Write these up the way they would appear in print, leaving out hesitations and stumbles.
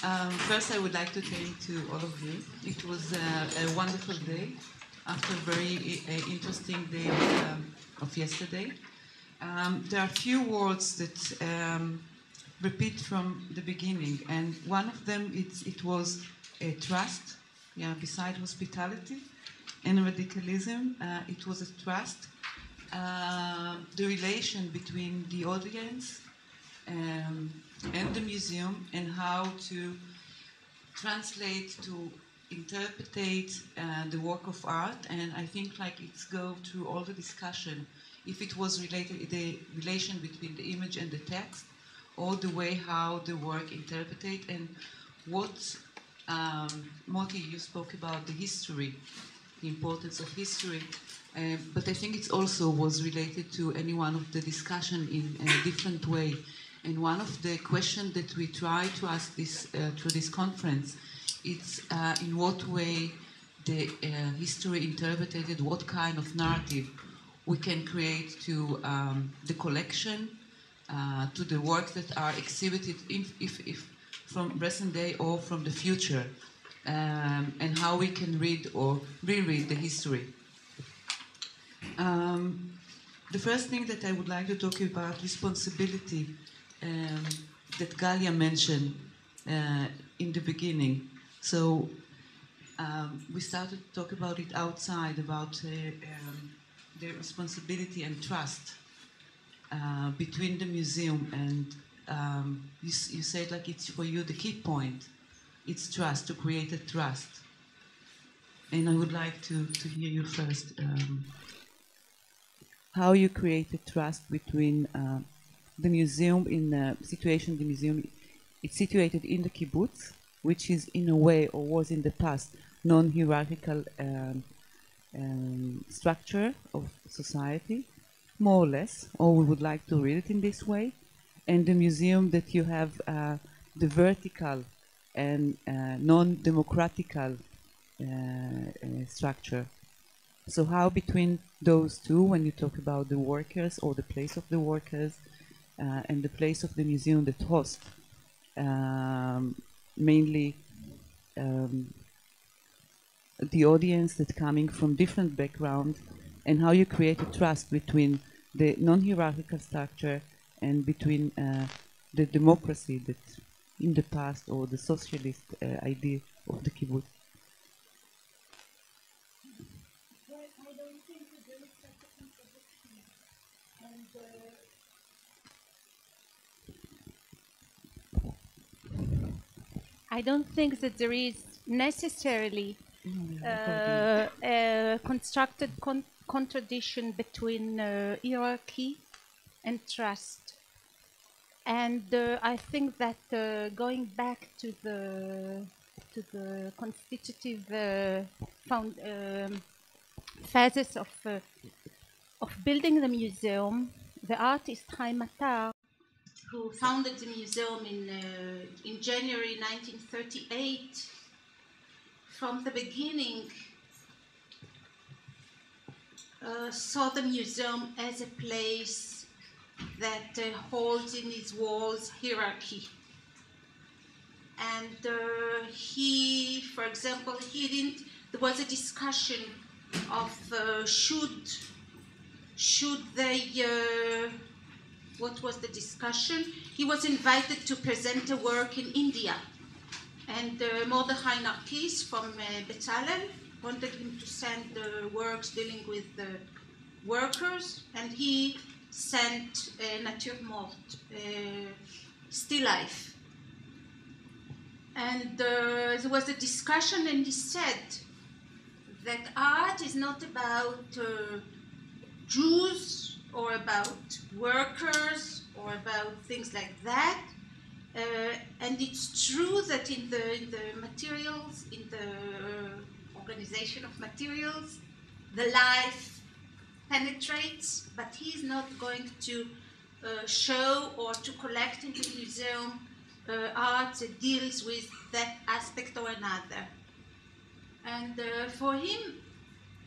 First, I would like to thank to all of you. It was a wonderful day after a very interesting day of yesterday. There are a few words that repeat from the beginning, and one of them it was trust. Yeah, beside hospitality and radicalism, it was a trust. The relation between the audience and the museum, and how to translate, to interpret the work of art. And I think like it's go through all the discussion, if it was related, the relation between the image and the text, or the way how the work interpreted, and what Moti, you spoke about the history, the importance of history, but I think it also was related to any one of the discussion in a different way. And one of the questions that we try to ask this through this conference, it's in what way the history interpreted, what kind of narrative we can create to the collection, to the works that are exhibited, if from present day or from the future, and how we can read or reread the history. The first thing that I would like to talk about, responsibility, that Dalia mentioned in the beginning. So we started to talk about it outside, about the responsibility and trust between the museum and you said like it's for you the key point. It's trust, to create a trust. And I would like to hear you first. How you create a trust between the museum, in the situation the museum is situated in the kibbutz, which is in a way, or was in the past, non-hierarchical structure of society, more or less, or we would like to read it in this way, and the museum that you have the vertical and non-democratical structure. So how between those two, when you talk about the workers or the place of the workers and the place of the museum that hosts mainly the audience that coming from different backgrounds, and how you create a trust between the non-hierarchical structure and between the democracy that in the past, or the socialist idea of the kibbutz. I don't think that there is necessarily a constructed contradiction between hierarchy and trust. And I think that going back to the constitutive phases of building the museum, the artist Chaim Attar, who founded the museum in January 1938, from the beginning saw the museum as a place that holds in its walls hierarchy. And he, for example, there was a discussion of should they, what was the discussion? He was invited to present a work in India. And Mordechai Narkis from Bezalel wanted him to send works dealing with workers, and he sent Naturmort, Still Life. And there was a discussion, and he said that art is not about Jews or about workers or about things like that. And it's true that in the materials, in the organization of materials, the life penetrates, but he's not going to show or to collect in the museum art that deals with that aspect or another. And for him,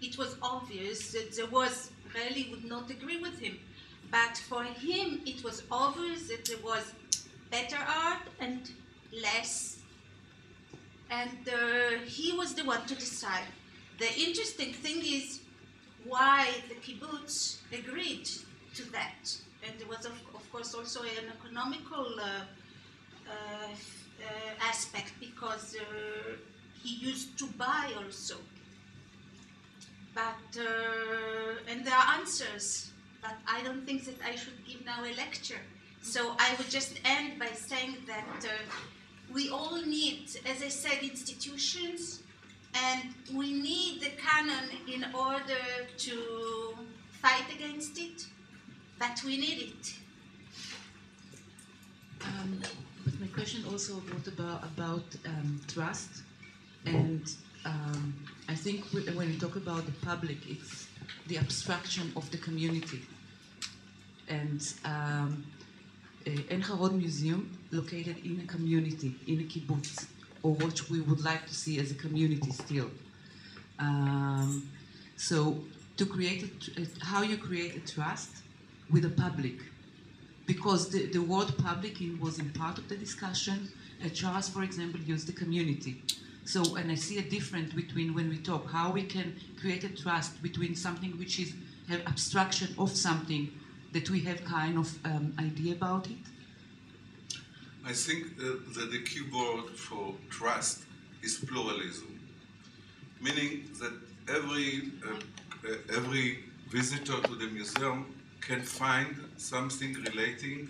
it was obvious that there was, really would not agree with him, but for him, it was obvious that there was better art and less And he was the one to decide. The interesting thing is why the kibbutz agreed to that. And there was, of course, also an economical aspect, because he used to buy also. But, and there are answers, but I don't think that I should give now a lecture. So I would just end by saying that we all need, as I said, institutions, and we need the canon in order to fight against it, but we need it. But my question also brought about trust, and I think when we talk about the public, it's the abstraction of the community. And Ein Harod Museum, located in a community, in a kibbutz, or what we would like to see as a community still. So to create how you create a trust with the public, because the word public was in part of the discussion. Charles, for example, used the community. So, and I see a difference between when we talk, how we can create a trust between something which is an abstraction of something that we have kind of idea about it. I think that the key word for trust is pluralism, meaning that every visitor to the museum can find something relating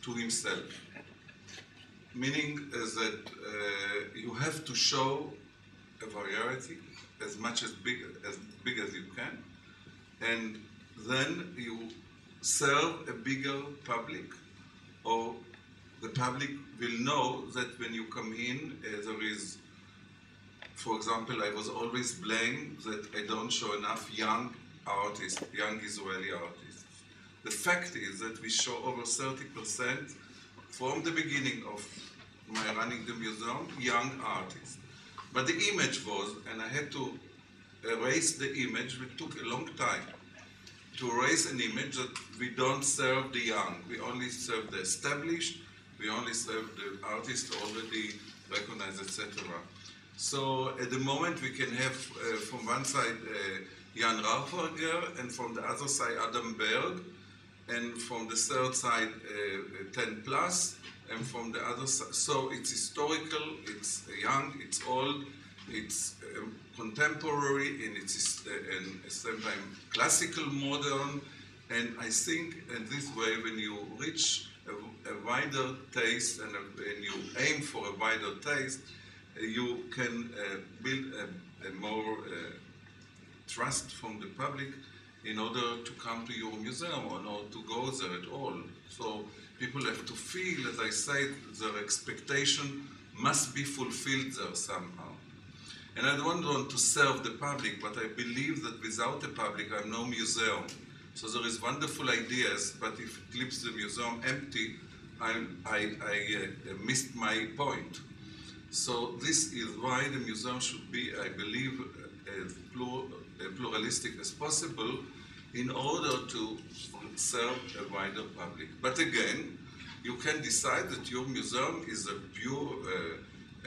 to himself. Meaning that you have to show a variety as much as big as you can, and then you serve a bigger public, or the public will know that when you come in, there is, for example, I was always blamed that I don't show enough young artists, young Israeli artists. The fact is that we show over 30% from the beginning of my running the museum, young artists. But the image was, and I had to erase the image, it took a long time to erase an image that we don't serve the young, we only serve the established, we only serve the artists already recognized, etc. So at the moment we can have from one side Jan Rauchberger, and from the other side Adam Berg, and from the third side 10 plus, and from the other side, so it's historical, it's young, it's old, it's contemporary, and it's and at the same time classical, modern, and I think in this way, when you reach a wider taste and when you aim for a wider taste, you can build a more trust from the public in order to come to your museum or not to go there at all. So people have to feel, as I said, their expectation must be fulfilled there somehow. And I don't want to serve the public, but I believe that without the public, I'm no museum. So there is wonderful ideas, but if it leaves the museum empty, I missed my point. So this is why the museum should be, I believe, as pluralistic as possible in order to serve a wider public. But again, you can decide that your museum is a pure,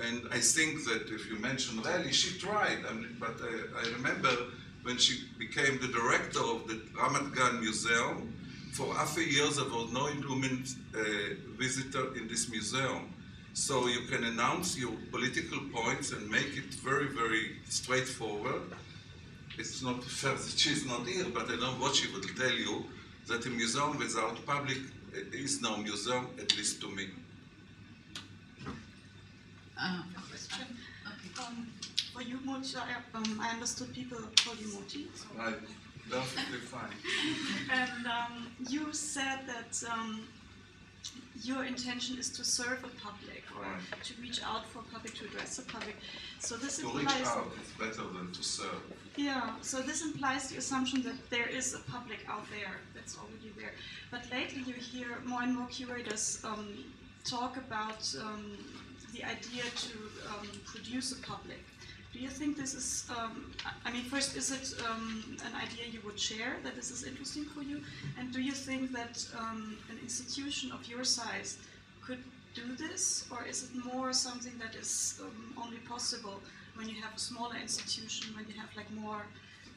and I think that if you mention Rally, she tried, but I remember when she became the director of the Ramat Gan Museum, for half a year there was no illumined visitor in this museum. So you can announce your political points and make it very, very straightforward. It's not fair that she's not here, but I don't know what she will tell you, that a museum without public is no museum, at least to me. Question. Okay. For you, Moti, I understood people call you Moti. So. Right, perfectly fine. And you said that your intention is to serve a public, or right, to reach out for public, to address the public. So this to implies... reach out is better than to serve. Yeah, so this implies the assumption that there is a public out there that's already there. But lately you hear more and more curators talk about the idea to produce a public. Do you think this is, I mean, first, is it an idea you would share, that this is interesting for you? And do you think that an institution of your size could do this? Or is it more something that is only possible when you have a smaller institution, when you have like more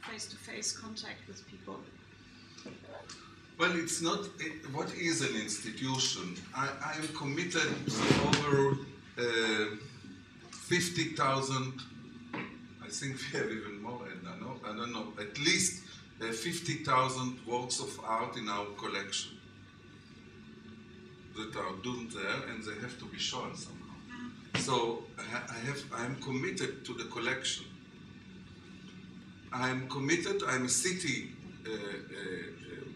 face-to-face contact with people. Well, it's not. What is an institution? I am committed to over 50,000. I think we have even more. I don't know. At least 50,000 works of art in our collection that are doomed there, and they have to be shown somehow. So I'm committed to the collection. I'm committed. I'm a city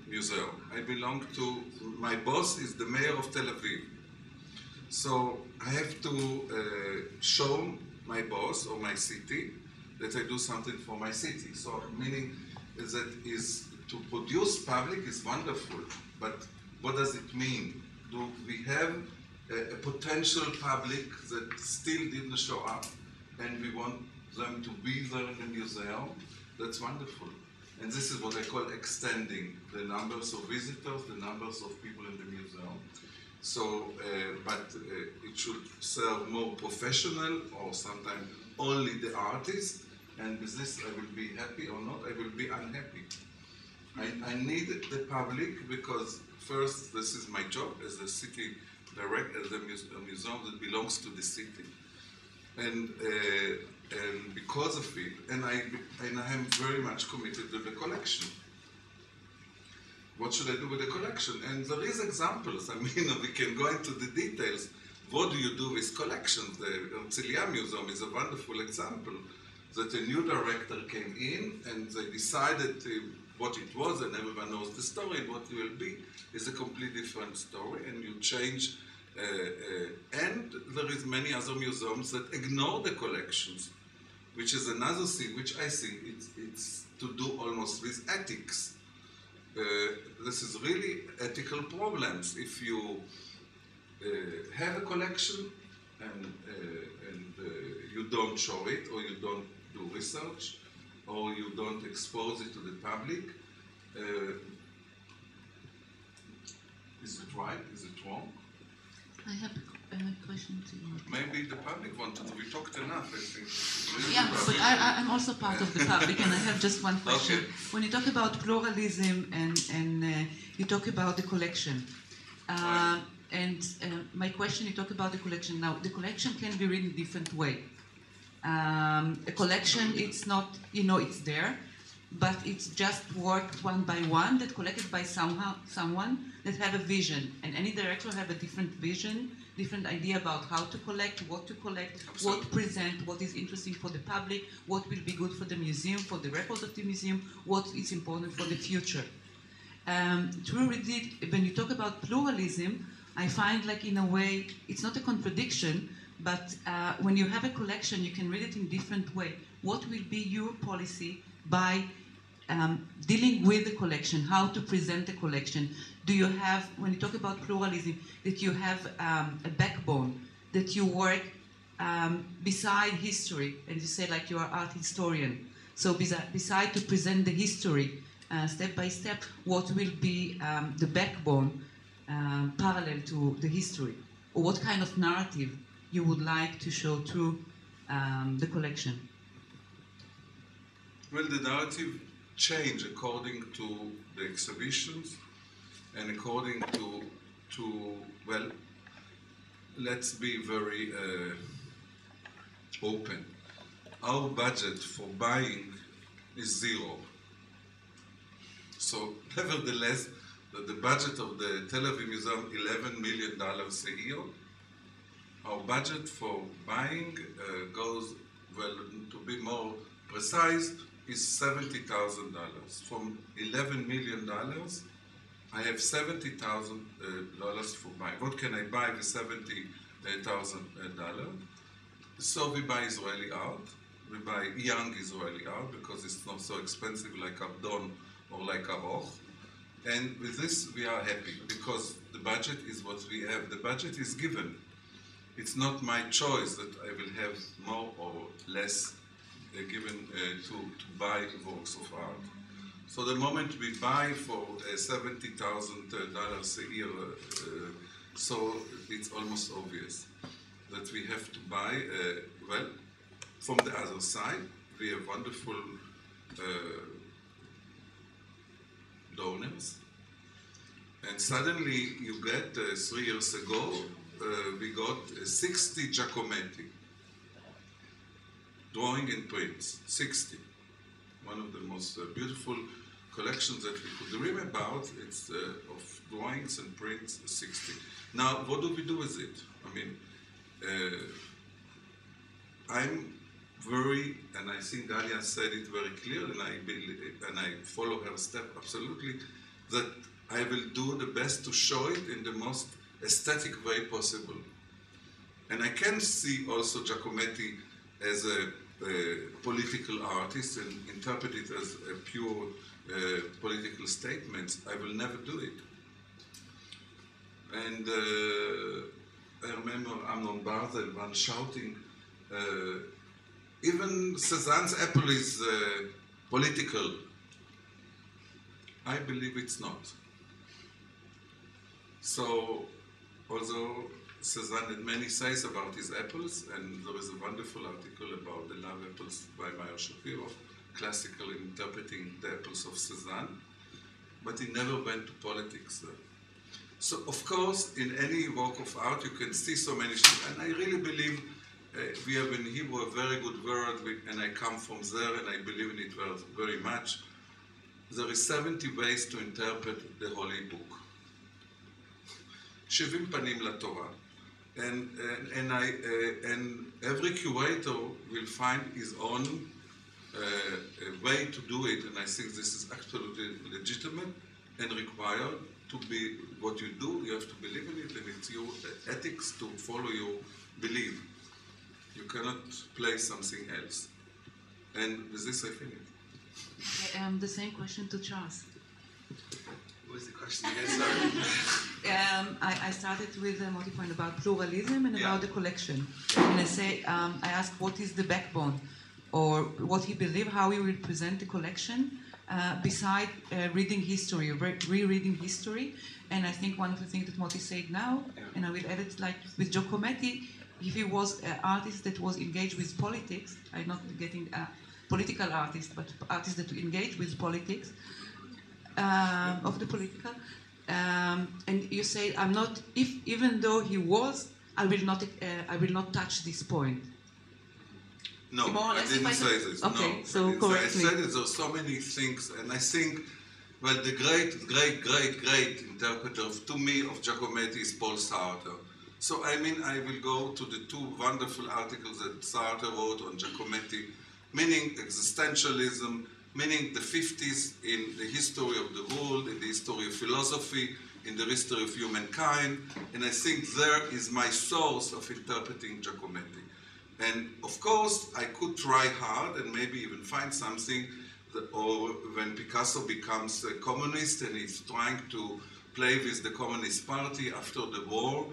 museum. I belong to. My boss is the mayor of Tel Aviv. So I have to show my boss or my city that I do something for my city. So meaning that is to produce public is wonderful, but what does it mean? Do we have a potential public that still didn't show up and we want them to be there in the museum? That's wonderful. And this is what I call extending the numbers of visitors, the numbers of people in the museum. So, it should serve more professional or sometimes only the artist. And with this, I will be happy or not, I will be unhappy. I need the public because first, this is my job as a city director, as a museum that belongs to the city. And because of it, and I am very much committed to the collection. What should I do with the collection? And there is examples. I mean, we can go into the details. What do you do with collections? The Herzliya Museum is a wonderful example that a new director came in and they decided what it was, and everyone knows the story, and what it will be is a completely different story, and you change. And there is many other museums that ignore the collections, which is another thing which I think it's to do almost with ethics. This is really ethical problems. If you have a collection and you don't show it, or you don't do research, or you don't expose it to the public, is it right? Is it wrong? I have a question to you. Maybe the public wanted to. We talked enough, I think. Yeah, but I'm also part of the public, and I have just one question. Okay. When you talk about pluralism and you talk about the collection, my question, you talk about the collection. Now, the collection can be read in a different way. A collection, it's not, it's there, but it's just worked one by one, that collected by someone that have a vision. And any director have a different vision, different idea about how to collect, what Absolutely. what present, what is interesting for the public, what will be good for the museum, for the records of the museum, what is important for the future. When you talk about pluralism, I find like in a way, it's not a contradiction, but when you have a collection, you can read it in different way. What will be your policy by dealing with the collection, how to present the collection? Do you have, when you talk about pluralism, that you have a backbone, that you work beside history, and you say like you are art historian. So beside to present the history step by step, what will be the backbone parallel to the history? Or what kind of narrative you would like to show through the collection? Well, the narrative change according to the exhibitions and according to well, let's be very open. Our budget for buying is zero. So nevertheless, the budget of the Tel Aviv Museum, $11 million a year. Our budget for buying goes, well, to be more precise, is $70,000. From $11 million, I have $70,000 for buying. What can I buy with $70,000? So we buy Israeli art. We buy young Israeli art because it's not so expensive like Abdon or like Aroch. And with this, we are happy because the budget is what we have. The budget is given. It's not my choice that I will have more or less given to buy works of art. So the moment we buy for $70,000 a year, so it's almost obvious. that we have to buy, well, from the other side, we have wonderful donors. And suddenly you get, 3 years ago, we got 60 Giacometti, drawing in prints, 60. One of the most beautiful collections that we could dream about. It's of drawings and prints, 60. Now, what do we do with it? I mean, I'm very, and I think Dalia said it very clearly, and I follow her step absolutely, that I will do the best to show it in the most aesthetic way possible. And I can see also Giacometti as a political artist and interpret it as a pure political statements. I will never do it. And I remember Amnon Barzel once shouting, even Cézanne's apple is political. I believe it's not. So, although Cézanne had many says about his apples, and there is a wonderful article about the love apples by Meyer Shapiro, classical interpreting the apples of Cézanne, but he never went to politics. So, of course, in any work of art, you can see so many things, and I really believe we have in Hebrew a very good word, and I come from there, and I believe in it very much. There is 70 ways to interpret the Holy Book. 70 panim laTorah. And every curator will find his own way to do it, and I think this is absolutely legitimate and required to be what you do. You have to believe in it, and it's your ethics to follow your belief. You cannot play something else. And with this, I finish. The same question to Charles. What was the question again? Sorry. I started with a motive point about pluralism and about the collection. And I asked what is the backbone, or what he believes, how he will present the collection, beside reading history, rereading history. And I think one of the things that Moti said now, and I will add it like with Giacometti, if he was an artist that was engaged with politics, I'm not getting a political artist, but artists that engage with politics, of the political, and you say, I'm not, even though he was, I will not touch this point. No, I didn't say this. Okay, no, so correct me. I said that there are so many things, and I think, well, the great interpreter to me of Giacometti is Paul Sartre. So I mean, I will go to the 2 wonderful articles that Sartre wrote on Giacometti, meaning existentialism, meaning the 50s in the history of the world, in the history of philosophy, in the history of humankind, and I think there is my source of interpreting Giacometti. And of course, I could try hard and maybe even find something, or when Picasso becomes a communist and he's trying to play with the Communist Party after the war,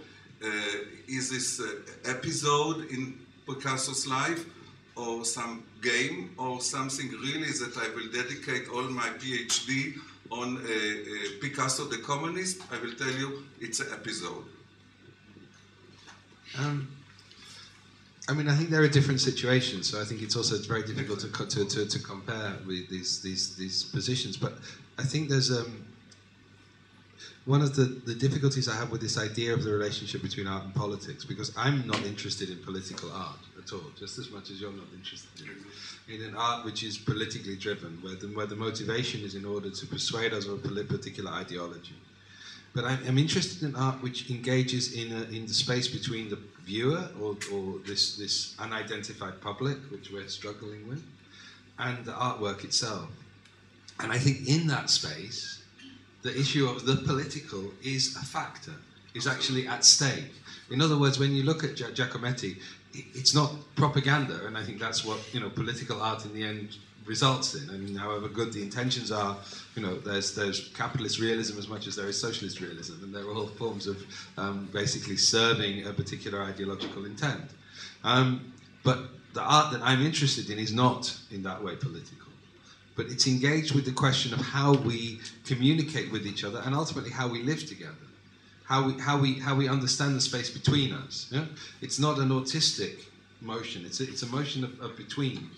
is this episode in Picasso's life, or some game, or something really that I will dedicate all my PhD on Picasso the communist? I will tell you, it's an episode. I mean, I think there are different situations, so I think it's also very difficult to compare with these positions. But I think there's one of the difficulties I have with this idea of the relationship between art and politics, because I'm not interested in political art at all, just as much as you're not interested in an art which is politically driven, where the motivation is in order to persuade us of a particular ideology. But I'm interested in art which engages in the space between the viewer, or this unidentified public, which we're struggling with, and the artwork itself. And I think in that space, the issue of the political is a factor, is actually at stake. In other words, when you look at Giacometti, it's not propaganda, and I think that's what political art in the end results in. I mean, however good the intentions are, there's capitalist realism as much as there is socialist realism, and they're all forms of basically serving a particular ideological intent. But the art that I'm interested in is not in that way political. But it's engaged with the question of how we communicate with each other, and ultimately how we live together. how we understand the space between us. Yeah? It's not an autistic motion. It's a motion of between.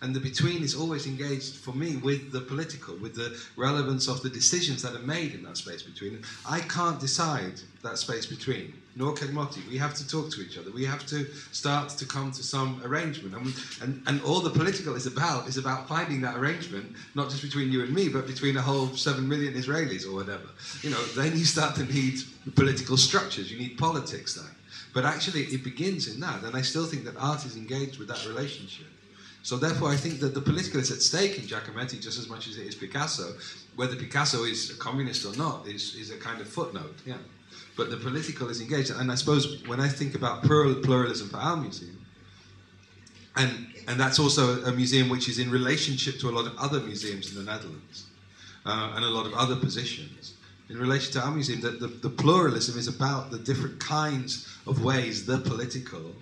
And the between is always engaged, for me, with the political, with the relevance of the decisions that are made in that space between. I can't decide that space between, nor can Moti. We have to talk to each other. We have to start to come to some arrangement. And all the political is about finding that arrangement, not just between you and me, but between a whole 7 million Israelis or whatever. You know, then you start to need political structures. You need politics then. But actually, it begins in that. And I still think that art is engaged with that relationship. So therefore, I think that the political is at stake in Giacometti just as much as it is Picasso. Whether Picasso is a communist or not is a kind of footnote, yeah. But the political is engaged. And I suppose when I think about pluralism for our museum, and that's also a museum which is in relationship to a lot of other museums in the Netherlands, and a lot of other positions, in relation to our museum, that the pluralism is about the different kinds of ways the political,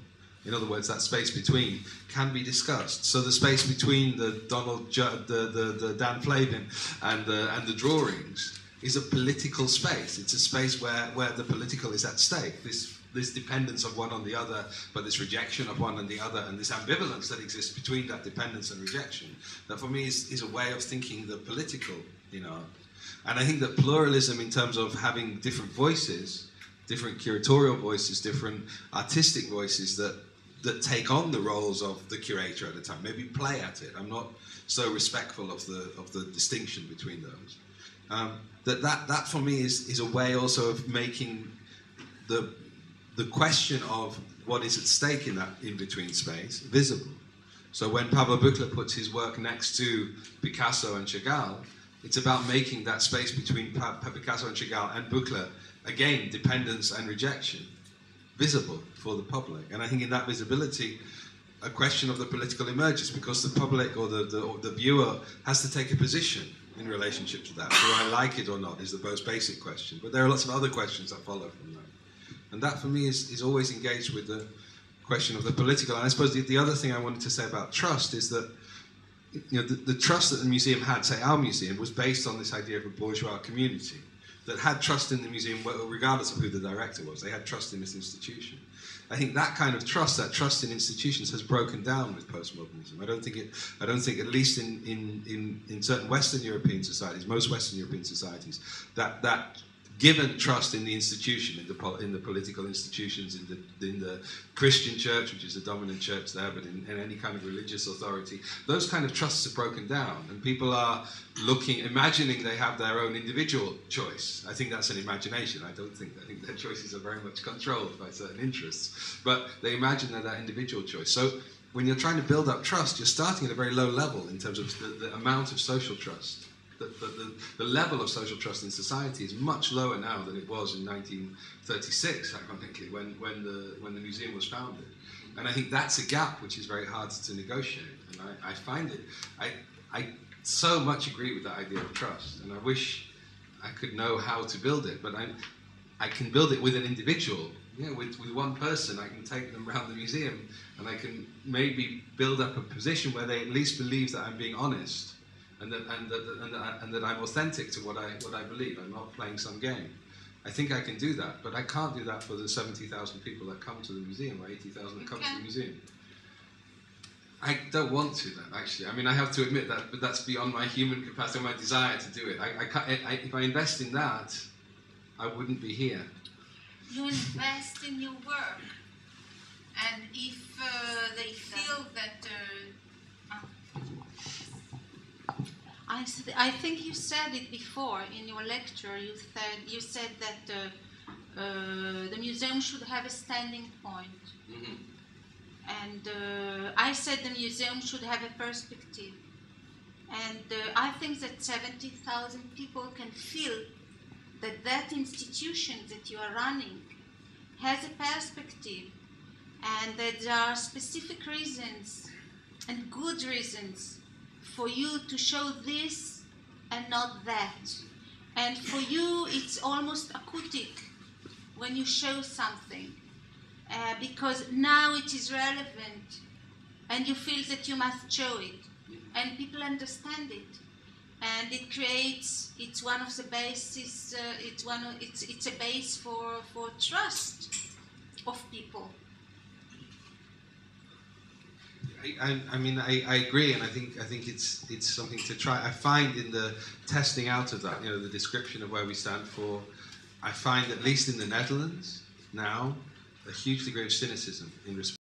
in other words, that space between, can be discussed. So the space between the the Dan Flavin and the drawings is a political space. It's a space where the political is at stake. This dependence of one on the other, but this rejection of one and the other, and this ambivalence that exists between that dependence and rejection, that for me is a way of thinking the political in art. And I think that pluralism in terms of having different voices, different curatorial voices, different artistic voices that take on the roles of the curator at a time, maybe play at it. I'm not so respectful of the distinction between those. That for me is a way also of making the question of what is at stake in that in-between space visible. So when Pablo Buchler puts his work next to Picasso and Chagall, it's about making that space between Picasso and Chagall and Buchler, again, dependence and rejection, visible for the public. And I think in that visibility, a question of the political emerges, because the public or the viewer has to take a position in relationship to that. Do I like it or not is the most basic question. But there are lots of other questions that follow from that. And that for me is always engaged with the question of the political. And I suppose the other thing I wanted to say about trust is that, you know, the trust that the museum had, say our museum, was based on this idea of a bourgeois community that had trust in the museum regardless of who the director was. They had trust in this institution. I think that kind of trust, that trust in institutions, has broken down with postmodernism. I don't think, at least in certain Western European societies, most Western European societies, that given trust in the institution, in the political institutions, in the Christian church, which is the dominant church there, but in any kind of religious authority, those kind of trusts are broken down, and people are imagining they have their own individual choice. I think that's an imagination. I think their choices are very much controlled by certain interests, but they imagine that individual choice. So when you're trying to build up trust, you're starting at a very low level in terms of the amount of social trust. The level of social trust in society is much lower now than it was in 1936, ironically, when the museum was founded. And I think that's a gap which is very hard to negotiate. And I find it, I so much agree with that idea of trust, and I wish I could know how to build it, but I can build it with an individual. You know, with one person, I can take them around the museum, and I can maybe build up a position where they at least believe that I'm being honest. And that I'm authentic to what I believe. I'm not playing some game. I think I can do that, but I can't do that for the 70,000 people that come to the museum, or 80,000 that come to the museum. I don't want to, then, actually. I mean, I have to admit that, but that's beyond my human capacity, my desire to do it. If I invest in that, I wouldn't be here. You invest in your work, and if they feel that. I think you said it before in your lecture. You said that the museum should have a standing point. Mm-hmm. And I said the museum should have a perspective. And I think that 70,000 people can feel that institution that you are running has a perspective, and that there are specific reasons and good reasons for you to show this and not that. And for you, it's almost acoustic when you show something, because now it is relevant, and you feel that you must show it, and people understand it. and it creates. It's one of the bases. It's a base for trust of people. I agree, and I think it's something to try. I find in the testing out of that, the description of where we stand for, I find at least in the Netherlands now a huge degree of cynicism in respect